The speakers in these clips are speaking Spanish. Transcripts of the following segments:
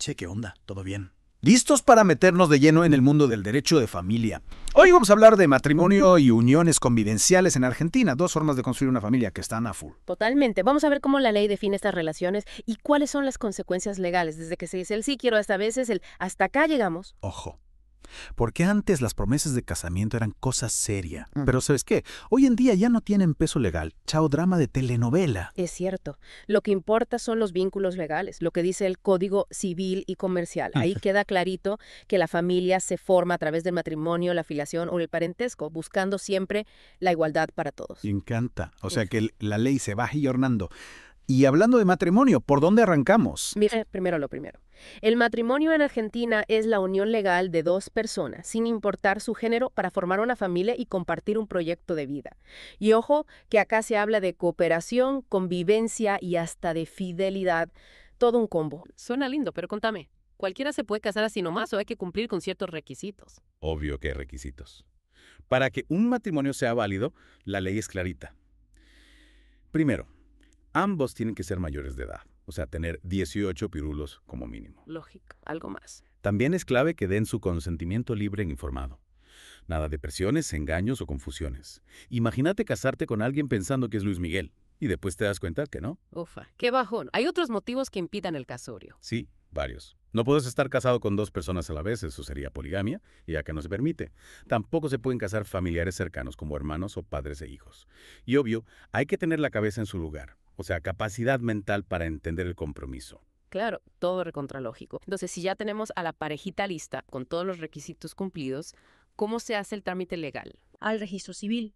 Che, ¿qué onda? ¿Todo bien? ¿Listos para meternos de lleno en el mundo del derecho de familia? Hoy vamos a hablar de matrimonio y uniones convivenciales en Argentina, dos formas de construir una familia que están a full. Totalmente. Vamos a ver cómo la ley define estas relaciones y cuáles son las consecuencias legales, desde que se dice el sí quiero hasta a veces el hasta acá llegamos. Ojo, porque antes las promesas de casamiento eran cosa seria. Pero ¿sabes qué? Hoy en día ya no tienen peso legal. Chao drama de telenovela. Es cierto. Lo que importa son los vínculos legales, lo que dice el Código Civil y Comercial. Ahí queda clarito que la familia se forma a través del matrimonio, la filiación o el parentesco, buscando siempre la igualdad para todos. Me encanta. O sea que la ley se va ayornando. Y hablando de matrimonio, ¿por dónde arrancamos? Mire, primero lo primero. El matrimonio en Argentina es la unión legal de dos personas, sin importar su género, para formar una familia y compartir un proyecto de vida. Y ojo, que acá se habla de cooperación, convivencia y hasta de fidelidad. Todo un combo. Suena lindo, pero contame. ¿Cualquiera se puede casar así nomás o hay que cumplir con ciertos requisitos? Obvio que hay requisitos. Para que un matrimonio sea válido, la ley es clarita. Primero, ambos tienen que ser mayores de edad, o sea, tener 18 pirulos como mínimo. Lógico, algo más. También es clave que den su consentimiento libre e informado. Nada de presiones, engaños o confusiones. Imagínate casarte con alguien pensando que es Luis Miguel y después te das cuenta que no. Ufa, qué bajón. Hay otros motivos que impidan el casorio. Sí, varios. No puedes estar casado con dos personas a la vez, eso sería poligamia, y acá no se permite. Tampoco se pueden casar familiares cercanos como hermanos o padres e hijos. Y obvio, hay que tener la cabeza en su lugar, o sea, capacidad mental para entender el compromiso. Claro, todo recontralógico. Entonces, si ya tenemos a la parejita lista con todos los requisitos cumplidos, ¿cómo se hace el trámite legal? Al registro civil.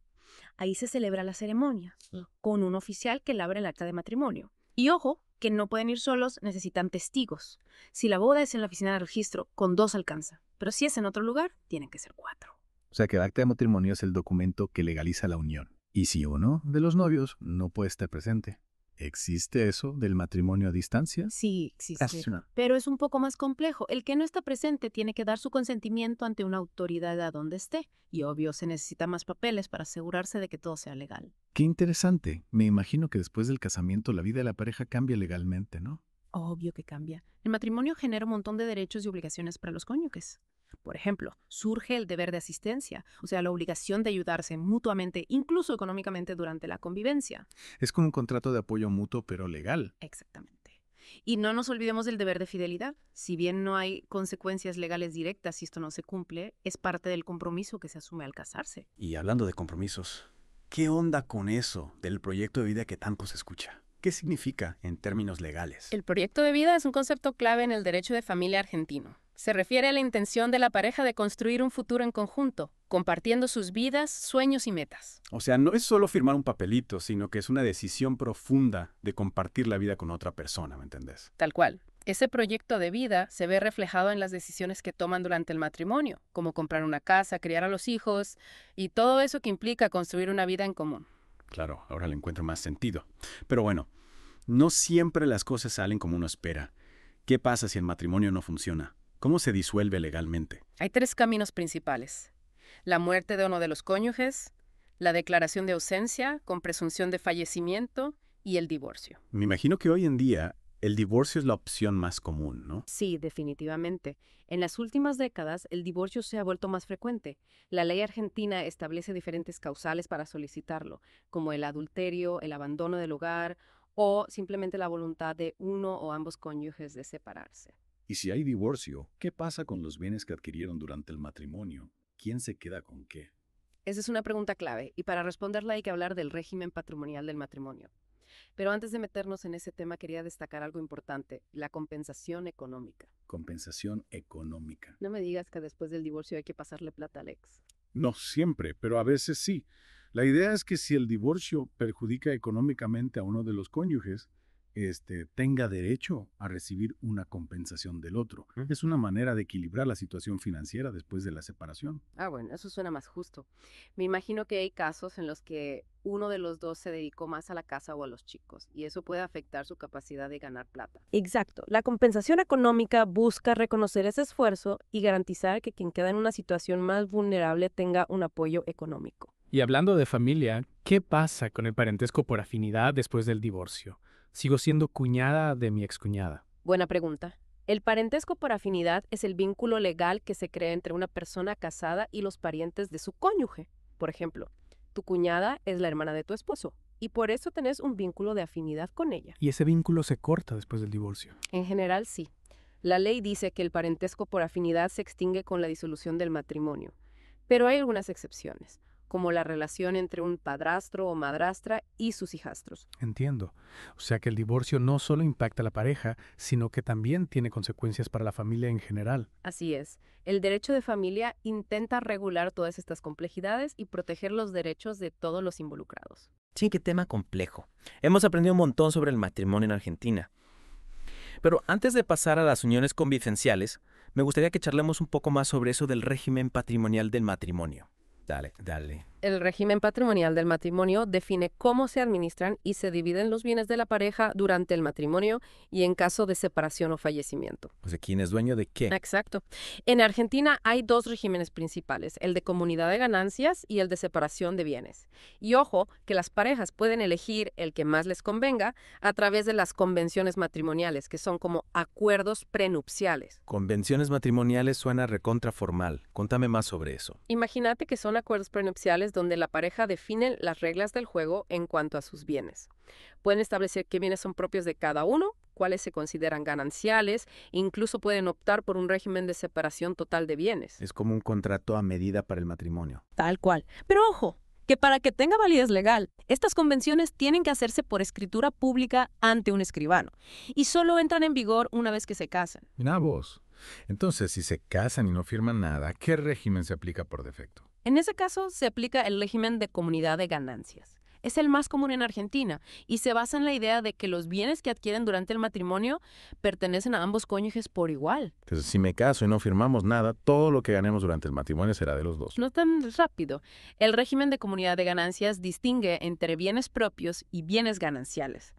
Ahí se celebra la ceremonia, con un oficial que labra el acta de matrimonio. Y ojo, que no pueden ir solos, necesitan testigos. Si la boda es en la oficina de registro, con 2 alcanza. Pero si es en otro lugar, tienen que ser 4. O sea que el acta de matrimonio es el documento que legaliza la unión. Y si uno de los novios no puede estar presente, ¿existe eso del matrimonio a distancia? Sí, existe. Racional. Pero es un poco más complejo. El que no está presente tiene que dar su consentimiento ante una autoridad a donde esté. Y obvio, se necesita más papeles para asegurarse de que todo sea legal. Qué interesante. Me imagino que después del casamiento la vida de la pareja cambia legalmente, ¿no? Obvio que cambia. El matrimonio genera un montón de derechos y obligaciones para los cónyuges. Por ejemplo, surge el deber de asistencia, o sea, la obligación de ayudarse mutuamente, incluso económicamente, durante la convivencia. Es como un contrato de apoyo mutuo, pero legal. Exactamente. Y no nos olvidemos del deber de fidelidad. Si bien no hay consecuencias legales directas si esto no se cumple, es parte del compromiso que se asume al casarse. Y hablando de compromisos, ¿qué onda con eso del proyecto de vida que tanto se escucha? ¿Qué significa en términos legales? El proyecto de vida es un concepto clave en el derecho de familia argentino. Se refiere a la intención de la pareja de construir un futuro en conjunto, compartiendo sus vidas, sueños y metas. O sea, no es solo firmar un papelito, sino que es una decisión profunda de compartir la vida con otra persona, ¿me entendés? Tal cual. Ese proyecto de vida se ve reflejado en las decisiones que toman durante el matrimonio, como comprar una casa, criar a los hijos y todo eso que implica construir una vida en común. Claro, ahora le encuentro más sentido. Pero bueno, no siempre las cosas salen como uno espera. ¿Qué pasa si el matrimonio no funciona? ¿Cómo se disuelve legalmente? Hay 3 caminos principales: la muerte de uno de los cónyuges, la declaración de ausencia con presunción de fallecimiento y el divorcio. Me imagino que hoy en día el divorcio es la opción más común, ¿no? Sí, definitivamente. En las últimas décadas, el divorcio se ha vuelto más frecuente. La ley argentina establece diferentes causales para solicitarlo, como el adulterio, el abandono del hogar o simplemente la voluntad de uno o ambos cónyuges de separarse. Y si hay divorcio, ¿qué pasa con los bienes que adquirieron durante el matrimonio? ¿Quién se queda con qué? Esa es una pregunta clave, y para responderla hay que hablar del régimen patrimonial del matrimonio. Pero antes de meternos en ese tema, quería destacar algo importante: la compensación económica. Compensación económica. No me digas que después del divorcio hay que pasarle plata al ex. No siempre, pero a veces sí. La idea es que si el divorcio perjudica económicamente a uno de los cónyuges, tenga derecho a recibir una compensación del otro. Es una manera de equilibrar la situación financiera después de la separación. Ah, bueno, eso suena más justo. Me imagino que hay casos en los que uno de los dos se dedicó más a la casa o a los chicos, y eso puede afectar su capacidad de ganar plata. Exacto. La compensación económica busca reconocer ese esfuerzo y garantizar que quien queda en una situación más vulnerable tenga un apoyo económico. Y hablando de familia, ¿qué pasa con el parentesco por afinidad después del divorcio? Sigo siendo cuñada de mi excuñada. Buena pregunta. El parentesco por afinidad es el vínculo legal que se crea entre una persona casada y los parientes de su cónyuge. Por ejemplo, tu cuñada es la hermana de tu esposo y por eso tenés un vínculo de afinidad con ella. Y ese vínculo se corta después del divorcio. En general, sí. La ley dice que el parentesco por afinidad se extingue con la disolución del matrimonio. Pero hay algunas excepciones, como la relación entre un padrastro o madrastra y sus hijastros. Entiendo. O sea que el divorcio no solo impacta a la pareja, sino que también tiene consecuencias para la familia en general. Así es. El derecho de familia intenta regular todas estas complejidades y proteger los derechos de todos los involucrados. Sí, qué tema complejo. Hemos aprendido un montón sobre el matrimonio en Argentina. Pero antes de pasar a las uniones convivenciales, me gustaría que charlemos un poco más sobre eso del régimen patrimonial del matrimonio. Dale. El régimen patrimonial del matrimonio define cómo se administran y se dividen los bienes de la pareja durante el matrimonio y en caso de separación o fallecimiento. O sea, ¿quién es dueño de qué? Exacto. En Argentina hay dos regímenes principales, el de comunidad de ganancias y el de separación de bienes. Y ojo, que las parejas pueden elegir el que más les convenga a través de las convenciones matrimoniales, que son como acuerdos prenupciales. Convenciones matrimoniales suena recontra formal. Contame más sobre eso. Imagínate que son acuerdos prenupciales donde la pareja define las reglas del juego en cuanto a sus bienes. Pueden establecer qué bienes son propios de cada uno, cuáles se consideran gananciales, e incluso pueden optar por un régimen de separación total de bienes. Es como un contrato a medida para el matrimonio. Tal cual. Pero ojo, que para que tenga validez legal, estas convenciones tienen que hacerse por escritura pública ante un escribano y solo entran en vigor una vez que se casan. Mira vos. Entonces, si se casan y no firman nada, ¿qué régimen se aplica por defecto? En ese caso, se aplica el régimen de comunidad de ganancias. Es el más común en Argentina y se basa en la idea de que los bienes que adquieren durante el matrimonio pertenecen a ambos cónyuges por igual. Entonces, si me caso y no firmamos nada, todo lo que ganemos durante el matrimonio será de los dos. No tan rápido. El régimen de comunidad de ganancias distingue entre bienes propios y bienes gananciales.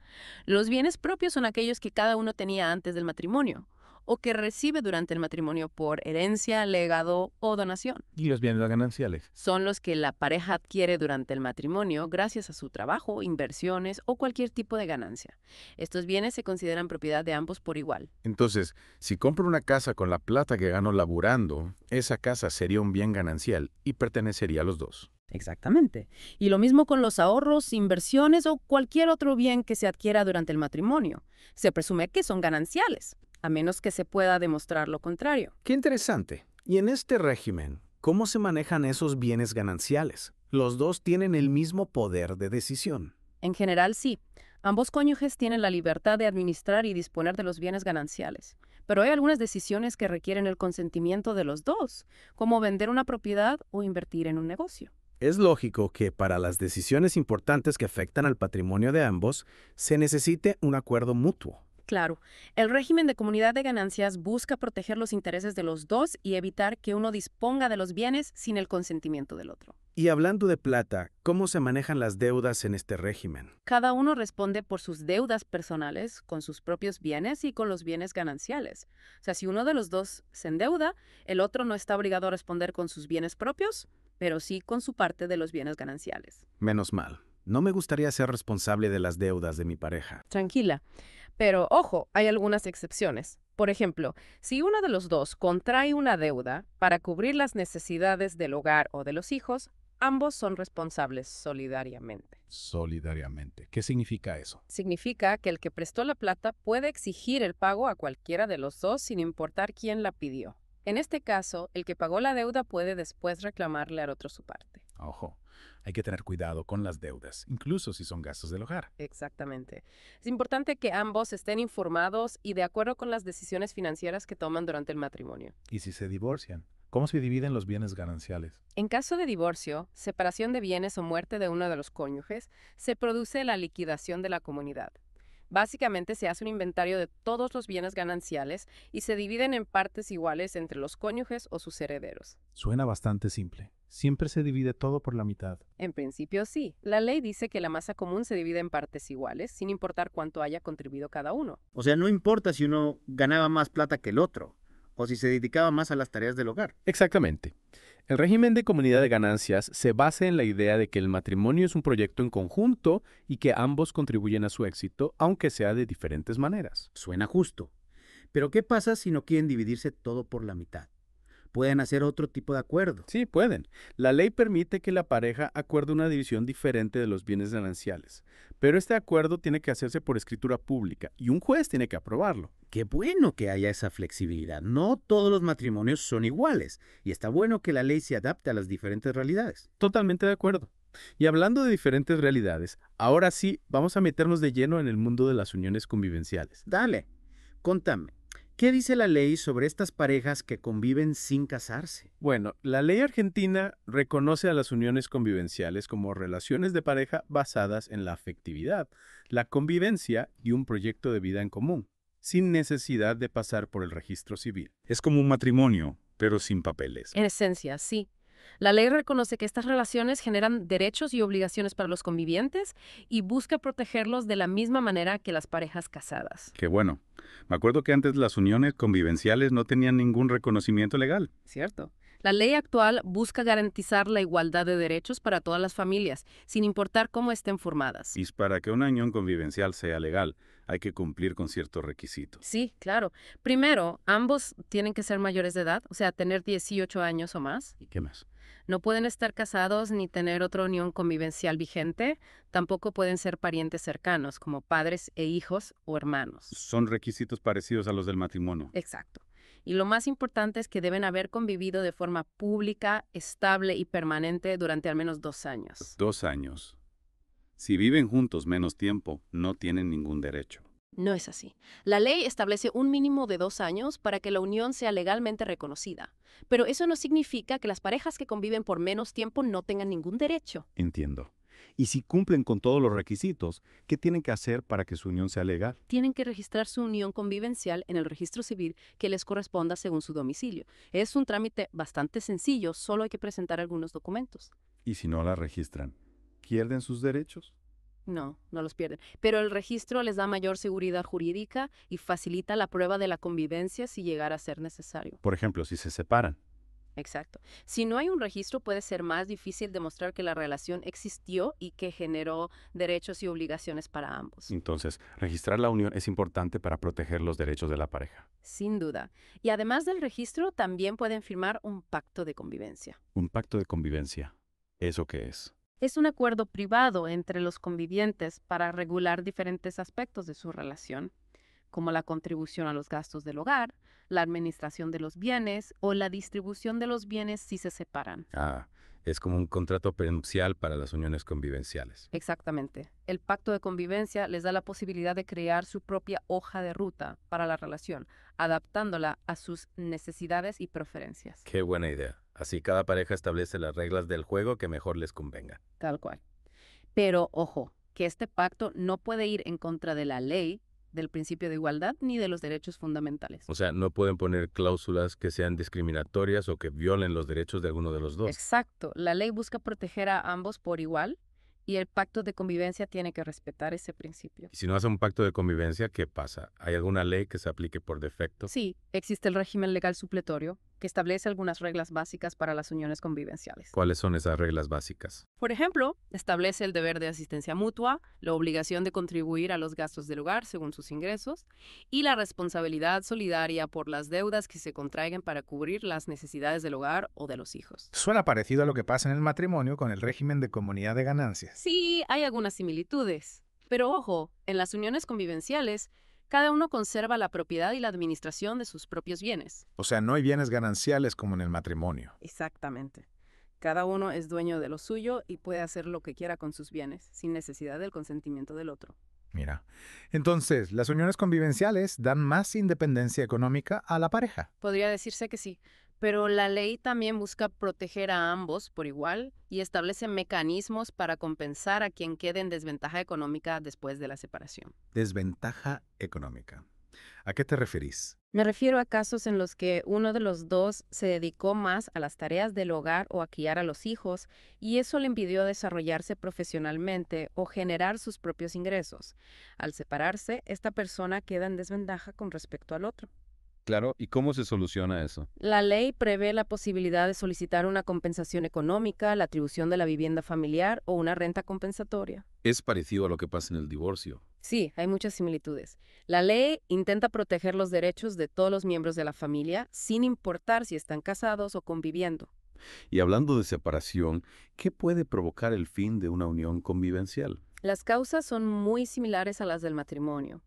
Los bienes propios son aquellos que cada uno tenía antes del matrimonio o que recibe durante el matrimonio por herencia, legado o donación. ¿Y los bienes gananciales? Son los que la pareja adquiere durante el matrimonio gracias a su trabajo, inversiones o cualquier tipo de ganancia. Estos bienes se consideran propiedad de ambos por igual. Entonces, si compro una casa con la plata que gano laburando, esa casa sería un bien ganancial y pertenecería a los dos. Exactamente. Y lo mismo con los ahorros, inversiones o cualquier otro bien que se adquiera durante el matrimonio. Se presume que son gananciales, a menos que se pueda demostrar lo contrario. Qué interesante. Y en este régimen, ¿cómo se manejan esos bienes gananciales? Los dos tienen el mismo poder de decisión. En general, sí. Ambos cónyuges tienen la libertad de administrar y disponer de los bienes gananciales. Pero hay algunas decisiones que requieren el consentimiento de los dos, como vender una propiedad o invertir en un negocio. Es lógico que para las decisiones importantes que afectan al patrimonio de ambos, se necesite un acuerdo mutuo. Claro, el régimen de comunidad de ganancias busca proteger los intereses de los dos y evitar que uno disponga de los bienes sin el consentimiento del otro. Y hablando de plata, ¿cómo se manejan las deudas en este régimen? Cada uno responde por sus deudas personales, con sus propios bienes y con los bienes gananciales. O sea, si uno de los dos se endeuda, el otro no está obligado a responder con sus bienes propios, pero sí con su parte de los bienes gananciales. Menos mal. No me gustaría ser responsable de las deudas de mi pareja. Tranquila. Pero, ojo, hay algunas excepciones. Por ejemplo, si uno de los dos contrae una deuda para cubrir las necesidades del hogar o de los hijos, ambos son responsables solidariamente. Solidariamente. ¿Qué significa eso? Significa que el que prestó la plata puede exigir el pago a cualquiera de los dos sin importar quién la pidió. En este caso, el que pagó la deuda puede después reclamarle al otro su parte. Ojo, hay que tener cuidado con las deudas, incluso si son gastos del hogar. Exactamente. Es importante que ambos estén informados y de acuerdo con las decisiones financieras que toman durante el matrimonio. ¿Y si se divorcian? ¿Cómo se dividen los bienes gananciales? En caso de divorcio, separación de bienes o muerte de uno de los cónyuges, se produce la liquidación de la comunidad. Básicamente se hace un inventario de todos los bienes gananciales y se dividen en partes iguales entre los cónyuges o sus herederos. Suena bastante simple. Siempre se divide todo por la mitad. En principio sí. La ley dice que la masa común se divide en partes iguales, sin importar cuánto haya contribuido cada uno. O sea, no importa si uno ganaba más plata que el otro, o si se dedicaba más a las tareas del hogar. Exactamente. El régimen de comunidad de ganancias se basa en la idea de que el matrimonio es un proyecto en conjunto y que ambos contribuyen a su éxito, aunque sea de diferentes maneras. Suena justo. Pero ¿qué pasa si no quieren dividirse todo por la mitad? Pueden hacer otro tipo de acuerdo. Sí, pueden. La ley permite que la pareja acuerde una división diferente de los bienes gananciales, pero este acuerdo tiene que hacerse por escritura pública y un juez tiene que aprobarlo. Qué bueno que haya esa flexibilidad. No todos los matrimonios son iguales y está bueno que la ley se adapte a las diferentes realidades. Totalmente de acuerdo. Y hablando de diferentes realidades, ahora sí vamos a meternos de lleno en el mundo de las uniones convivenciales. Dale, contame, ¿qué dice la ley sobre estas parejas que conviven sin casarse? Bueno, la ley argentina reconoce a las uniones convivenciales como relaciones de pareja basadas en la afectividad, la convivencia y un proyecto de vida en común, sin necesidad de pasar por el registro civil. Es como un matrimonio, pero sin papeles. En esencia, sí. La ley reconoce que estas relaciones generan derechos y obligaciones para los convivientes y busca protegerlos de la misma manera que las parejas casadas. Qué bueno. Me acuerdo que antes las uniones convivenciales no tenían ningún reconocimiento legal. ¿Cierto? La ley actual busca garantizar la igualdad de derechos para todas las familias, sin importar cómo estén formadas. Y para que una unión convivencial sea legal, hay que cumplir con ciertos requisitos. Sí, claro. Primero, ambos tienen que ser mayores de edad, o sea, tener 18 años o más. ¿Y qué más? No pueden estar casados ni tener otra unión convivencial vigente. Tampoco pueden ser parientes cercanos, como padres e hijos o hermanos. Son requisitos parecidos a los del matrimonio. Exacto. Y lo más importante es que deben haber convivido de forma pública, estable y permanente durante al menos 2 años. 2 años. Si viven juntos menos tiempo, no tienen ningún derecho. No es así. La ley establece un mínimo de 2 años para que la unión sea legalmente reconocida. Pero eso no significa que las parejas que conviven por menos tiempo no tengan ningún derecho. Entiendo. Y si cumplen con todos los requisitos, ¿qué tienen que hacer para que su unión sea legal? Tienen que registrar su unión convivencial en el registro civil que les corresponda según su domicilio. Es un trámite bastante sencillo, solo hay que presentar algunos documentos. ¿Y si no la registran? ¿Pierden sus derechos? No, no los pierden. Pero el registro les da mayor seguridad jurídica y facilita la prueba de la convivencia si llegara a ser necesario. Por ejemplo, si se separan. Exacto. Si no hay un registro, puede ser más difícil demostrar que la relación existió y que generó derechos y obligaciones para ambos. Entonces, registrar la unión es importante para proteger los derechos de la pareja. Sin duda. Y además del registro, también pueden firmar un pacto de convivencia. Un pacto de convivencia. ¿Eso qué es? Es un acuerdo privado entre los convivientes para regular diferentes aspectos de su relación, como la contribución a los gastos del hogar, la administración de los bienes o la distribución de los bienes si se separan. Es como un contrato prenupcial para las uniones convivenciales. Exactamente. El pacto de convivencia les da la posibilidad de crear su propia hoja de ruta para la relación, adaptándola a sus necesidades y preferencias. Qué buena idea. Así cada pareja establece las reglas del juego que mejor les convenga. Tal cual. Pero, ojo, que este pacto no puede ir en contra de la ley, del principio de igualdad ni de los derechos fundamentales. O sea, no pueden poner cláusulas que sean discriminatorias o que violen los derechos de alguno de los dos. Exacto. La ley busca proteger a ambos por igual y el pacto de convivencia tiene que respetar ese principio. Y si no hace un pacto de convivencia, ¿qué pasa? ¿Hay alguna ley que se aplique por defecto? Sí, existe el régimen legal supletorio que establece algunas reglas básicas para las uniones convivenciales. ¿Cuáles son esas reglas básicas? Por ejemplo, establece el deber de asistencia mutua, la obligación de contribuir a los gastos del hogar según sus ingresos y la responsabilidad solidaria por las deudas que se contraigan para cubrir las necesidades del hogar o de los hijos. Suena parecido a lo que pasa en el matrimonio con el régimen de comunidad de ganancias. Sí, hay algunas similitudes. Pero ojo, en las uniones convivenciales, cada uno conserva la propiedad y la administración de sus propios bienes. O sea, no hay bienes gananciales como en el matrimonio. Exactamente. Cada uno es dueño de lo suyo y puede hacer lo que quiera con sus bienes, sin necesidad del consentimiento del otro. Mira, entonces, las uniones convivenciales dan más independencia económica a la pareja. Podría decirse que sí, pero la ley también busca proteger a ambos por igual y establece mecanismos para compensar a quien quede en desventaja económica después de la separación. Desventaja económica. ¿A qué te referís? Me refiero a casos en los que uno de los dos se dedicó más a las tareas del hogar o a criar a los hijos y eso le impidió desarrollarse profesionalmente o generar sus propios ingresos. Al separarse, esta persona queda en desventaja con respecto al otro. Claro, ¿y cómo se soluciona eso? La ley prevé la posibilidad de solicitar una compensación económica, la atribución de la vivienda familiar o una renta compensatoria. Es parecido a lo que pasa en el divorcio. Sí, hay muchas similitudes. La ley intenta proteger los derechos de todos los miembros de la familia, sin importar si están casados o conviviendo. Y hablando de separación, ¿qué puede provocar el fin de una unión convivencial? Las causas son muy similares a las del matrimonio.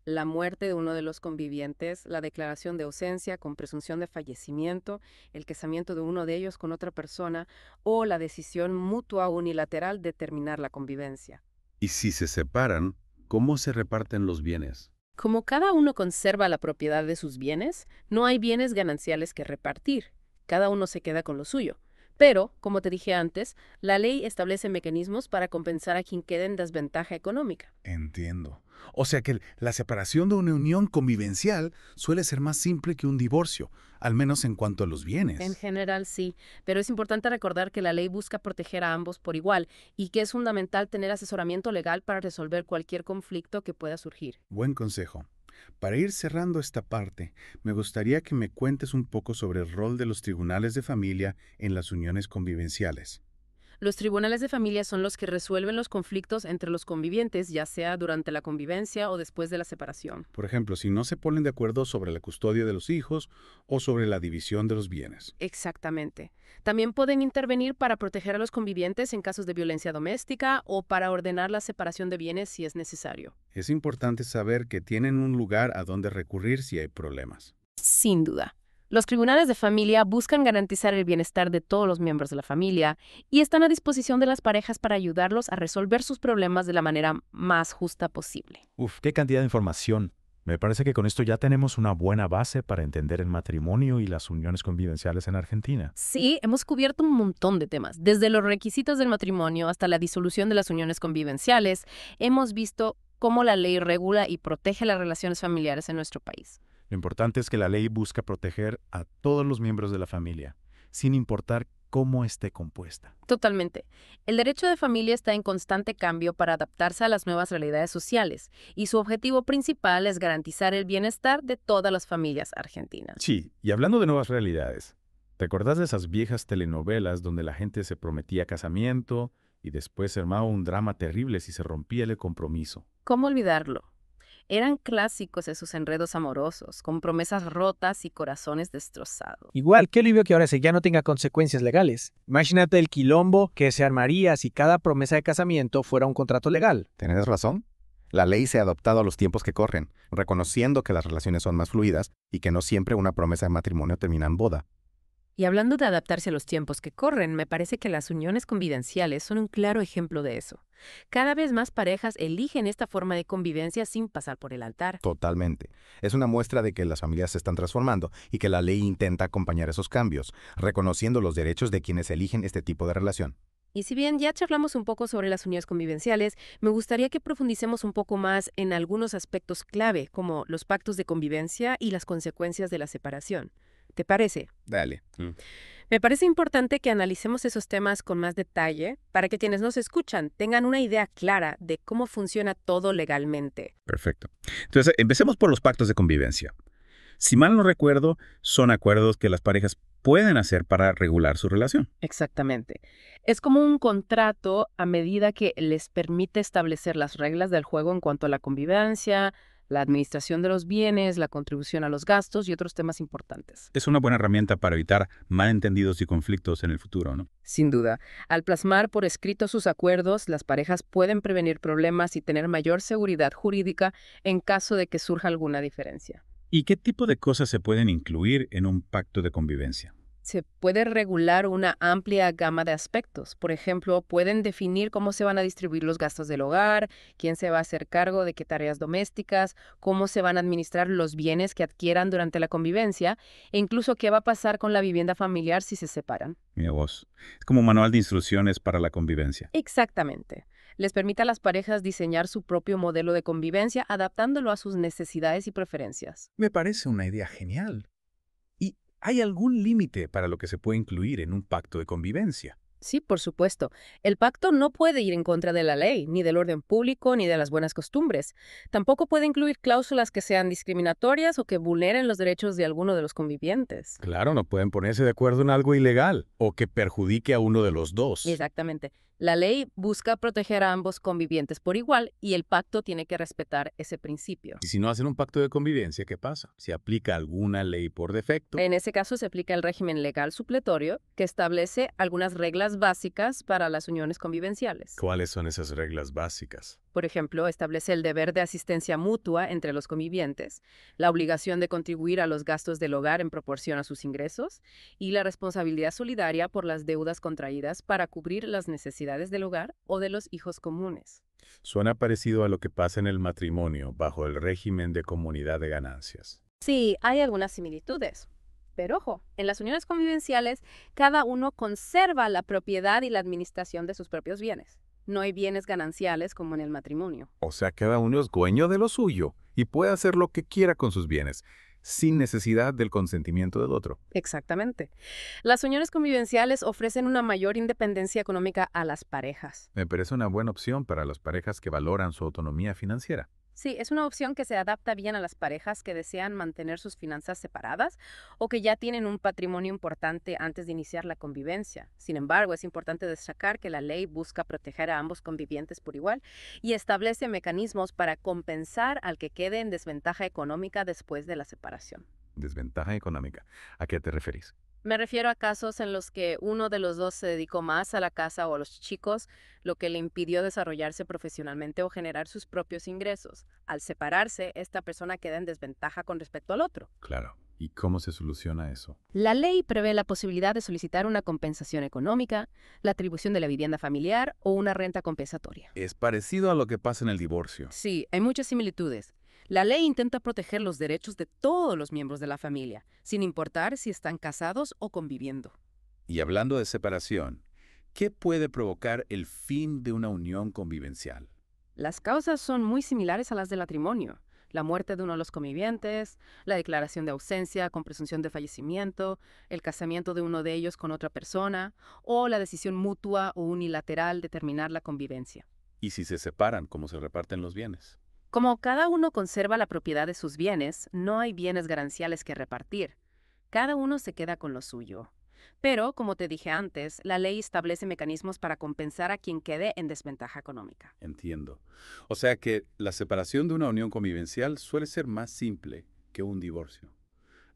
La muerte de uno de los convivientes, la declaración de ausencia con presunción de fallecimiento, el casamiento de uno de ellos con otra persona o la decisión mutua unilateral de terminar la convivencia. Y si se separan, ¿cómo se reparten los bienes? Como cada uno conserva la propiedad de sus bienes, no hay bienes gananciales que repartir. Cada uno se queda con lo suyo. Pero, como te dije antes, la ley establece mecanismos para compensar a quien quede en desventaja económica. Entiendo. O sea que la separación de una unión convivencial suele ser más simple que un divorcio, al menos en cuanto a los bienes. En general sí, pero es importante recordar que la ley busca proteger a ambos por igual y que es fundamental tener asesoramiento legal para resolver cualquier conflicto que pueda surgir. Buen consejo. Para ir cerrando esta parte, me gustaría que me cuentes un poco sobre el rol de los tribunales de familia en las uniones convivenciales. Los tribunales de familia son los que resuelven los conflictos entre los convivientes, ya sea durante la convivencia o después de la separación. Por ejemplo, si no se ponen de acuerdo sobre la custodia de los hijos o sobre la división de los bienes. Exactamente. También pueden intervenir para proteger a los convivientes en casos de violencia doméstica o para ordenar la separación de bienes si es necesario. Es importante saber que tienen un lugar a donde recurrir si hay problemas. Sin duda. Los tribunales de familia buscan garantizar el bienestar de todos los miembros de la familia y están a disposición de las parejas para ayudarlos a resolver sus problemas de la manera más justa posible. Uf, qué cantidad de información. Me parece que con esto ya tenemos una buena base para entender el matrimonio y las uniones convivenciales en Argentina. Sí, hemos cubierto un montón de temas. Desde los requisitos del matrimonio hasta la disolución de las uniones convivenciales, hemos visto cómo la ley regula y protege las relaciones familiares en nuestro país. Lo importante es que la ley busca proteger a todos los miembros de la familia, sin importar cómo esté compuesta. Totalmente. El derecho de familia está en constante cambio para adaptarse a las nuevas realidades sociales, y su objetivo principal es garantizar el bienestar de todas las familias argentinas. Sí, y hablando de nuevas realidades, ¿te acordás de esas viejas telenovelas donde la gente se prometía casamiento y después se armaba un drama terrible si se rompía el compromiso? ¿Cómo olvidarlo? Eran clásicos esos enredos amorosos, con promesas rotas y corazones destrozados. Igual, qué alivio que ahora ya no tenga consecuencias legales. Imagínate el quilombo que se armaría si cada promesa de casamiento fuera un contrato legal. Tienes razón. La ley se ha adaptado a los tiempos que corren, reconociendo que las relaciones son más fluidas y que no siempre una promesa de matrimonio termina en boda. Y hablando de adaptarse a los tiempos que corren, me parece que las uniones convivenciales son un claro ejemplo de eso. Cada vez más parejas eligen esta forma de convivencia sin pasar por el altar. Totalmente. Es una muestra de que las familias se están transformando y que la ley intenta acompañar esos cambios, reconociendo los derechos de quienes eligen este tipo de relación. Y si bien ya charlamos un poco sobre las uniones convivenciales, me gustaría que profundicemos un poco más en algunos aspectos clave, como los pactos de convivencia y las consecuencias de la separación. ¿Te parece? Dale. Me parece importante que analicemos esos temas con más detalle para que quienes nos escuchan tengan una idea clara de cómo funciona todo legalmente. Perfecto. Entonces, empecemos por los pactos de convivencia. Si mal no recuerdo, son acuerdos que las parejas pueden hacer para regular su relación. Exactamente. Es como un contrato a medida que les permite establecer las reglas del juego en cuanto a la convivencia, la administración de los bienes, la contribución a los gastos y otros temas importantes. Es una buena herramienta para evitar malentendidos y conflictos en el futuro, ¿no? Sin duda. Al plasmar por escrito sus acuerdos, las parejas pueden prevenir problemas y tener mayor seguridad jurídica en caso de que surja alguna diferencia. ¿Y qué tipo de cosas se pueden incluir en un pacto de convivencia? Se puede regular una amplia gama de aspectos. Por ejemplo, pueden definir cómo se van a distribuir los gastos del hogar, quién se va a hacer cargo de qué tareas domésticas, cómo se van a administrar los bienes que adquieran durante la convivencia e incluso qué va a pasar con la vivienda familiar si se separan. Mira vos, es como un manual de instrucciones para la convivencia. Exactamente. Les permite a las parejas diseñar su propio modelo de convivencia adaptándolo a sus necesidades y preferencias. Me parece una idea genial. ¿Y hay algún límite para lo que se puede incluir en un pacto de convivencia? Sí, por supuesto. El pacto no puede ir en contra de la ley, ni del orden público, ni de las buenas costumbres. Tampoco puede incluir cláusulas que sean discriminatorias o que vulneren los derechos de alguno de los convivientes. Claro, no pueden ponerse de acuerdo en algo ilegal o que perjudique a uno de los dos. Exactamente. La ley busca proteger a ambos convivientes por igual y el pacto tiene que respetar ese principio. Y si no hacen un pacto de convivencia, ¿qué pasa? ¿Se aplica alguna ley por defecto? En ese caso se aplica el régimen legal supletorio, que establece algunas reglas básicas para las uniones convivenciales. ¿Cuáles son esas reglas básicas? Por ejemplo, establece el deber de asistencia mutua entre los convivientes, la obligación de contribuir a los gastos del hogar en proporción a sus ingresos y la responsabilidad solidaria por las deudas contraídas para cubrir las necesidades del hogar o de los hijos comunes. Suena parecido a lo que pasa en el matrimonio bajo el régimen de comunidad de ganancias. Sí, hay algunas similitudes. Pero ojo, en las uniones convivenciales, cada uno conserva la propiedad y la administración de sus propios bienes. No hay bienes gananciales como en el matrimonio. O sea, cada uno es dueño de lo suyo y puede hacer lo que quiera con sus bienes, sin necesidad del consentimiento del otro. Exactamente. Las uniones convivenciales ofrecen una mayor independencia económica a las parejas. Me parece una buena opción para las parejas que valoran su autonomía financiera. Sí, es una opción que se adapta bien a las parejas que desean mantener sus finanzas separadas o que ya tienen un patrimonio importante antes de iniciar la convivencia. Sin embargo, es importante destacar que la ley busca proteger a ambos convivientes por igual y establece mecanismos para compensar al que quede en desventaja económica después de la separación. Desventaja económica. ¿A qué te referís? Me refiero a casos en los que uno de los dos se dedicó más a la casa o a los chicos, lo que le impidió desarrollarse profesionalmente o generar sus propios ingresos. Al separarse, esta persona queda en desventaja con respecto al otro. Claro. ¿Y cómo se soluciona eso? La ley prevé la posibilidad de solicitar una compensación económica, la atribución de la vivienda familiar o una renta compensatoria. Es parecido a lo que pasa en el divorcio. Sí, hay muchas similitudes. La ley intenta proteger los derechos de todos los miembros de la familia, sin importar si están casados o conviviendo. Y hablando de separación, ¿qué puede provocar el fin de una unión convivencial? Las causas son muy similares a las del matrimonio. La muerte de uno de los convivientes, la declaración de ausencia con presunción de fallecimiento, el casamiento de uno de ellos con otra persona o la decisión mutua o unilateral de terminar la convivencia. ¿Y si se separan, cómo se reparten los bienes? Como cada uno conserva la propiedad de sus bienes, no hay bienes gananciales que repartir. Cada uno se queda con lo suyo. Pero, como te dije antes, la ley establece mecanismos para compensar a quien quede en desventaja económica. Entiendo. O sea que la separación de una unión convivencial suele ser más simple que un divorcio,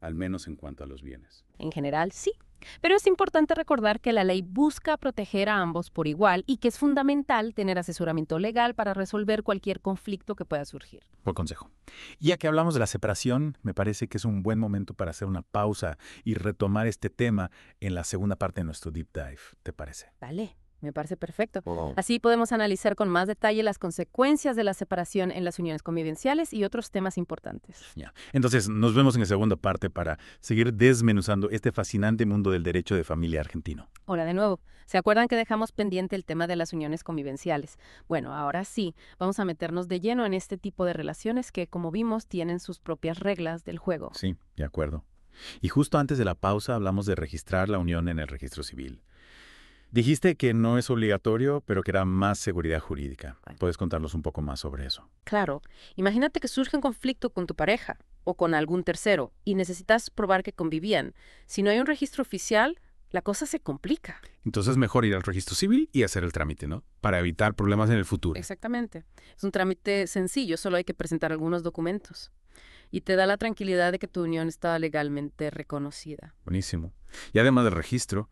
al menos en cuanto a los bienes. En general, sí. Pero es importante recordar que la ley busca proteger a ambos por igual y que es fundamental tener asesoramiento legal para resolver cualquier conflicto que pueda surgir. Buen consejo. Ya que hablamos de la separación, me parece que es un buen momento para hacer una pausa y retomar este tema en la segunda parte de nuestro Deep Dive. ¿Te parece? Vale. Me parece perfecto. Así podemos analizar con más detalle las consecuencias de la separación en las uniones convivenciales y otros temas importantes. Ya. Entonces, nos vemos en la segunda parte para seguir desmenuzando este fascinante mundo del derecho de familia argentino. Hola de nuevo. ¿Se acuerdan que dejamos pendiente el tema de las uniones convivenciales? Bueno, ahora sí, vamos a meternos de lleno en este tipo de relaciones que, como vimos, tienen sus propias reglas del juego. Sí, de acuerdo. Y justo antes de la pausa hablamos de registrar la unión en el registro civil. Dijiste que no es obligatorio, pero que era más seguridad jurídica. ¿Puedes contarnos un poco más sobre eso? Claro. Imagínate que surge un conflicto con tu pareja o con algún tercero y necesitas probar que convivían. Si no hay un registro oficial, la cosa se complica. Entonces es mejor ir al registro civil y hacer el trámite, ¿no? Para evitar problemas en el futuro. Exactamente. Es un trámite sencillo, solo hay que presentar algunos documentos. Y te da la tranquilidad de que tu unión está legalmente reconocida. Buenísimo. Y además del registro,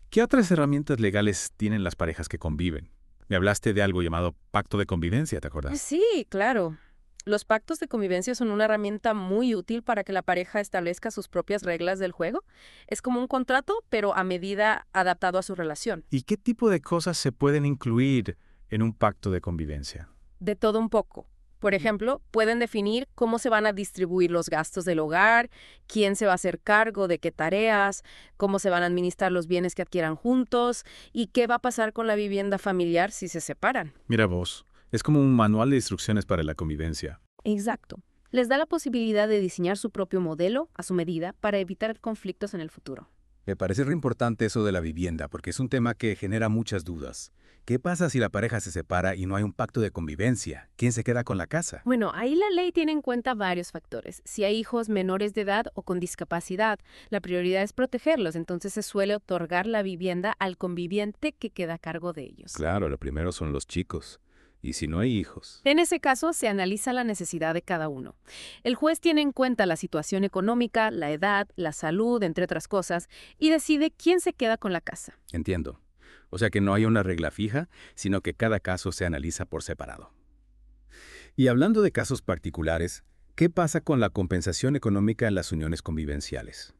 ¿qué otras herramientas legales tienen las parejas que conviven? Me hablaste de algo llamado pacto de convivencia, ¿te acuerdas? Sí, claro. Los pactos de convivencia son una herramienta muy útil para que la pareja establezca sus propias reglas del juego. Es como un contrato, pero a medida adaptado a su relación. ¿Y qué tipo de cosas se pueden incluir en un pacto de convivencia? De todo un poco. Por ejemplo, pueden definir cómo se van a distribuir los gastos del hogar, quién se va a hacer cargo de qué tareas, cómo se van a administrar los bienes que adquieran juntos y qué va a pasar con la vivienda familiar si se separan. Mira vos, es como un manual de instrucciones para la convivencia. Exacto. Les da la posibilidad de diseñar su propio modelo a su medida para evitar conflictos en el futuro. Me parece re importante eso de la vivienda, porque es un tema que genera muchas dudas. ¿Qué pasa si la pareja se separa y no hay un pacto de convivencia? ¿Quién se queda con la casa? Bueno, ahí la ley tiene en cuenta varios factores. Si hay hijos menores de edad o con discapacidad, la prioridad es protegerlos, entonces se suele otorgar la vivienda al conviviente que queda a cargo de ellos. Claro, lo primero son los chicos. ¿Y si no hay hijos? En ese caso, se analiza la necesidad de cada uno. El juez tiene en cuenta la situación económica, la edad, la salud, entre otras cosas, y decide quién se queda con la casa. Entiendo. O sea que no hay una regla fija, sino que cada caso se analiza por separado. Y hablando de casos particulares, ¿qué pasa con la compensación económica en las uniones convivenciales?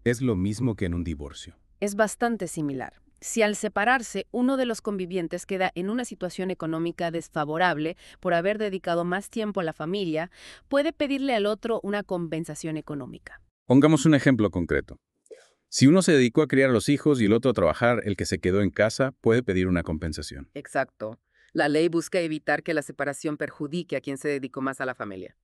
¿Es lo mismo que en un divorcio? Es bastante similar. Si al separarse uno de los convivientes queda en una situación económica desfavorable por haber dedicado más tiempo a la familia, puede pedirle al otro una compensación económica. Pongamos un ejemplo concreto. Si uno se dedicó a criar a los hijos y el otro a trabajar, el que se quedó en casa puede pedir una compensación. Exacto. La ley busca evitar que la separación perjudique a quien se dedicó más a la familia.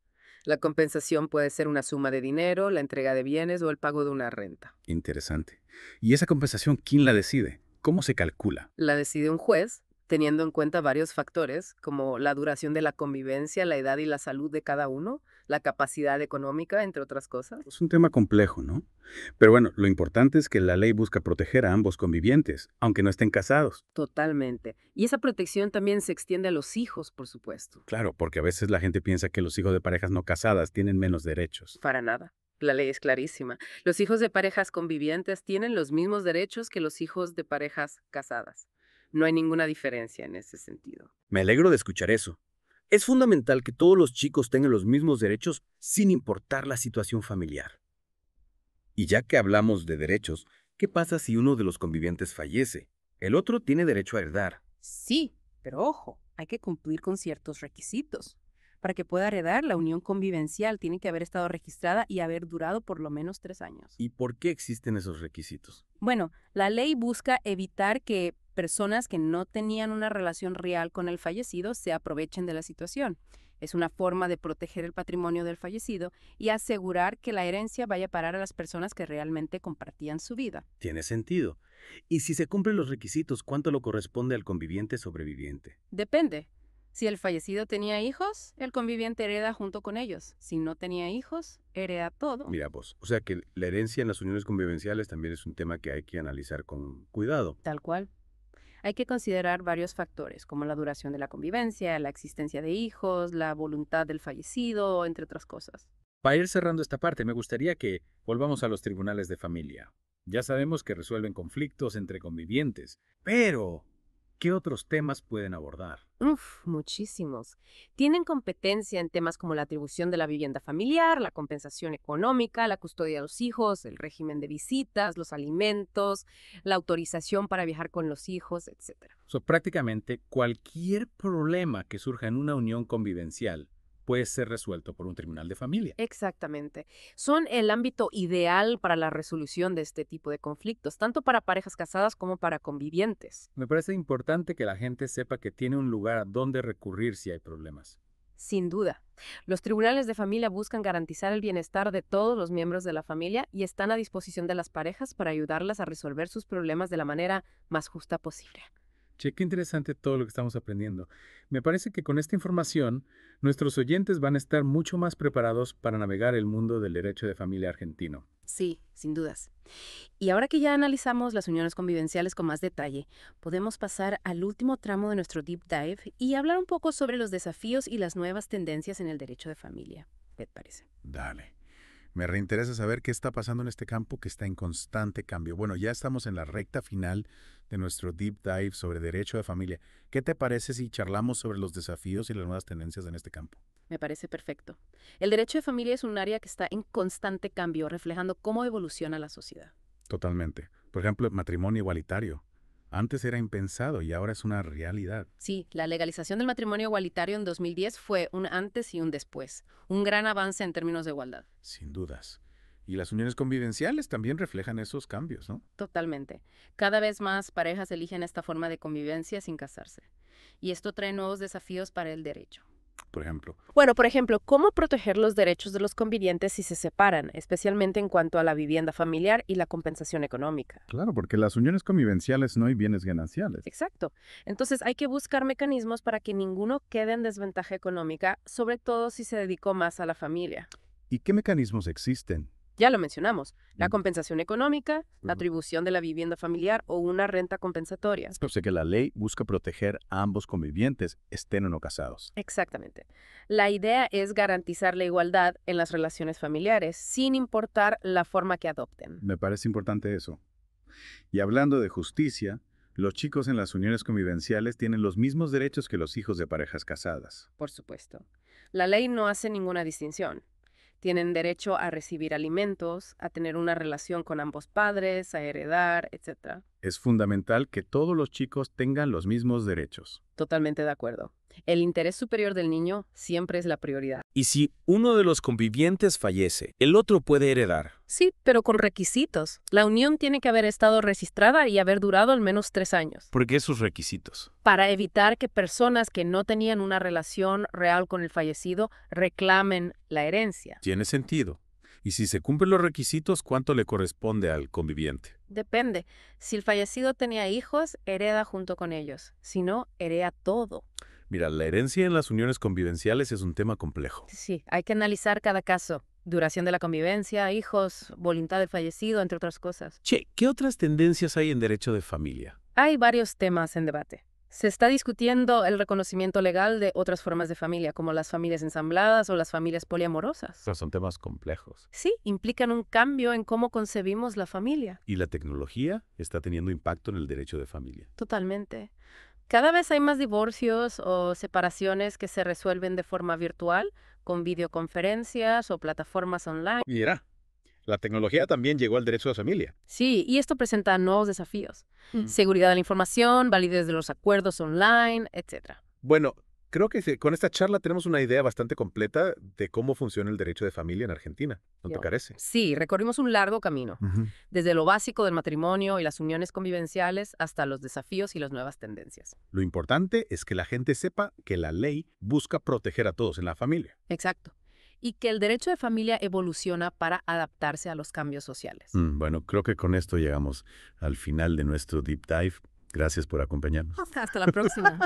La compensación puede ser una suma de dinero, la entrega de bienes o el pago de una renta. Interesante. ¿Y esa compensación quién la decide? ¿Cómo se calcula? La decide un juez, teniendo en cuenta varios factores, como la duración de la convivencia, la edad y la salud de cada uno, la capacidad económica, entre otras cosas. Es un tema complejo, ¿no? Pero bueno, lo importante es que la ley busca proteger a ambos convivientes, aunque no estén casados. Totalmente. Y esa protección también se extiende a los hijos, por supuesto. Claro, porque a veces la gente piensa que los hijos de parejas no casadas tienen menos derechos. Para nada. La ley es clarísima. Los hijos de parejas convivientes tienen los mismos derechos que los hijos de parejas casadas. No hay ninguna diferencia en ese sentido. Me alegro de escuchar eso. Es fundamental que todos los chicos tengan los mismos derechos sin importar la situación familiar. Y ya que hablamos de derechos, ¿qué pasa si uno de los convivientes fallece? El otro tiene derecho a heredar. Sí, pero ojo, hay que cumplir con ciertos requisitos. Para que pueda heredar, la unión convivencial tiene que haber estado registrada y haber durado por lo menos 3 años. ¿Y por qué existen esos requisitos? Bueno, la ley busca evitar que personas que no tenían una relación real con el fallecido se aprovechen de la situación. Es una forma de proteger el patrimonio del fallecido y asegurar que la herencia vaya a parar a las personas que realmente compartían su vida. Tiene sentido. Y si se cumplen los requisitos, ¿cuánto le corresponde al conviviente sobreviviente? Depende. Si el fallecido tenía hijos, el conviviente hereda junto con ellos. Si no tenía hijos, hereda todo. Mira vos, o sea que la herencia en las uniones convivenciales también es un tema que hay que analizar con cuidado. Tal cual. Hay que considerar varios factores, como la duración de la convivencia, la existencia de hijos, la voluntad del fallecido, entre otras cosas. Para ir cerrando esta parte, me gustaría que volvamos a los tribunales de familia. Ya sabemos que resuelven conflictos entre convivientes, pero ¿qué otros temas pueden abordar? Muchísimos. Tienen competencia en temas como la atribución de la vivienda familiar, la compensación económica, la custodia de los hijos, el régimen de visitas, los alimentos, la autorización para viajar con los hijos, etc. Prácticamente cualquier problema que surja en una unión convivencial puede ser resuelto por un tribunal de familia. Exactamente. Son el ámbito ideal para la resolución de este tipo de conflictos, tanto para parejas casadas como para convivientes. Me parece importante que la gente sepa que tiene un lugar a donde recurrir si hay problemas. Sin duda. Los tribunales de familia buscan garantizar el bienestar de todos los miembros de la familia y están a disposición de las parejas para ayudarlas a resolver sus problemas de la manera más justa posible. Che, qué interesante todo lo que estamos aprendiendo. Me parece que con esta información, nuestros oyentes van a estar mucho más preparados para navegar el mundo del derecho de familia argentino. Sí, sin dudas. Y ahora que ya analizamos las uniones convivenciales con más detalle, podemos pasar al último tramo de nuestro deep dive y hablar un poco sobre los desafíos y las nuevas tendencias en el derecho de familia. ¿Qué te parece? Dale. Me reinteresa saber qué está pasando en este campo que está en constante cambio. Bueno, ya estamos en la recta final de nuestro deep dive sobre derecho de familia. ¿Qué te parece si charlamos sobre los desafíos y las nuevas tendencias en este campo? Me parece perfecto. El derecho de familia es un área que está en constante cambio, reflejando cómo evoluciona la sociedad. Totalmente. Por ejemplo, el matrimonio igualitario. Antes era impensado y ahora es una realidad. Sí, la legalización del matrimonio igualitario en 2010 fue un antes y un después. Un gran avance en términos de igualdad. Sin dudas. Y las uniones convivenciales también reflejan esos cambios, ¿no? Totalmente. Cada vez más parejas eligen esta forma de convivencia sin casarse. Y esto trae nuevos desafíos para el derecho. por ejemplo? Bueno, por ejemplo, ¿cómo proteger los derechos de los convivientes si se separan, especialmente en cuanto a la vivienda familiar y la compensación económica? Claro, porque las uniones convivenciales no hay bienes gananciales. Exacto. Entonces hay que buscar mecanismos para que ninguno quede en desventaja económica, sobre todo si se dedicó más a la familia. ¿Y qué mecanismos existen? Ya lo mencionamos, la compensación económica, la atribución de la vivienda familiar o una renta compensatoria. O sea que la ley busca proteger a ambos convivientes, estén o no casados. Exactamente. La idea es garantizar la igualdad en las relaciones familiares, sin importar la forma que adopten. Me parece importante eso. Y hablando de justicia, los chicos en las uniones convivenciales tienen los mismos derechos que los hijos de parejas casadas. Por supuesto. La ley no hace ninguna distinción. Tienen derecho a recibir alimentos, a tener una relación con ambos padres, a heredar, etc. Es fundamental que todos los chicos tengan los mismos derechos. Totalmente de acuerdo. El interés superior del niño siempre es la prioridad. Y si uno de los convivientes fallece, el otro puede heredar. Sí, pero con requisitos. La unión tiene que haber estado registrada y haber durado al menos 3 años. ¿Por qué esos requisitos? Para evitar que personas que no tenían una relación real con el fallecido reclamen la herencia. Tiene sentido. Y si se cumplen los requisitos, ¿cuánto le corresponde al conviviente? Depende. Si el fallecido tenía hijos, hereda junto con ellos. Si no, hereda todo. Mira, la herencia en las uniones convivenciales es un tema complejo. Sí, hay que analizar cada caso. Duración de la convivencia, hijos, voluntad del fallecido, entre otras cosas. Che, ¿qué otras tendencias hay en derecho de familia? Hay varios temas en debate. Se está discutiendo el reconocimiento legal de otras formas de familia, como las familias ensambladas o las familias poliamorosas. Estos son temas complejos. Sí, implican un cambio en cómo concebimos la familia. ¿Y la tecnología está teniendo impacto en el derecho de familia? Totalmente. Cada vez hay más divorcios o separaciones que se resuelven de forma virtual, con videoconferencias o plataformas online. Mira, la tecnología también llegó al derecho de familia. Sí, y esto presenta nuevos desafíos. Seguridad de la información, validez de los acuerdos online, etc. Bueno, creo que con esta charla tenemos una idea bastante completa de cómo funciona el derecho de familia en Argentina. ¿No te parece? Sí, recorrimos un largo camino, desde lo básico del matrimonio y las uniones convivenciales hasta los desafíos y las nuevas tendencias. Lo importante es que la gente sepa que la ley busca proteger a todos en la familia. Exacto. Y que el derecho de familia evoluciona para adaptarse a los cambios sociales. Bueno, creo que con esto llegamos al final de nuestro Deep Dive. Gracias por acompañarnos. Hasta la próxima.